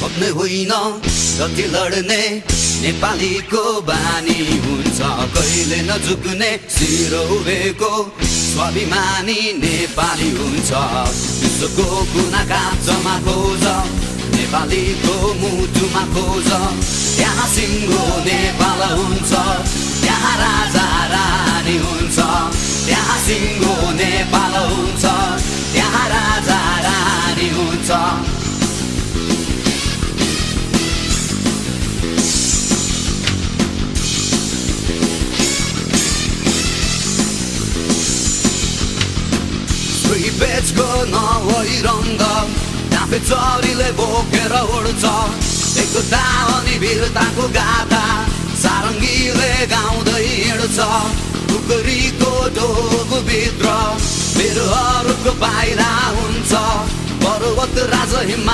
खोज्ने होइन जति लड्ने नेपालीको बानी हुन्छ कहिले नझुक्ने शिर उभेको स्वाभिमानी नेपाली हुन्छ विश्वको कुना काँचमा खोज नेपालीको मुटुमा खोज त्यहाँ सिङ्गो नेपाल हुन्छ त्यहाँ राजा रानी हुन्छ त्यहाँ सिङ्गो नेपाल हुन्छ त्यहाँ राजा रानी हुन्छ बेचको नभई रङ्ग नाफे चरीले बोकेर उड्छ एकता अनि वीरताको गाथा सारङ्गीले गाउँदै हिँड्छ टुकरीको ढोगभित्र बिरुवाहरूको पाइला हुन्छ पर्वत राज हिमाल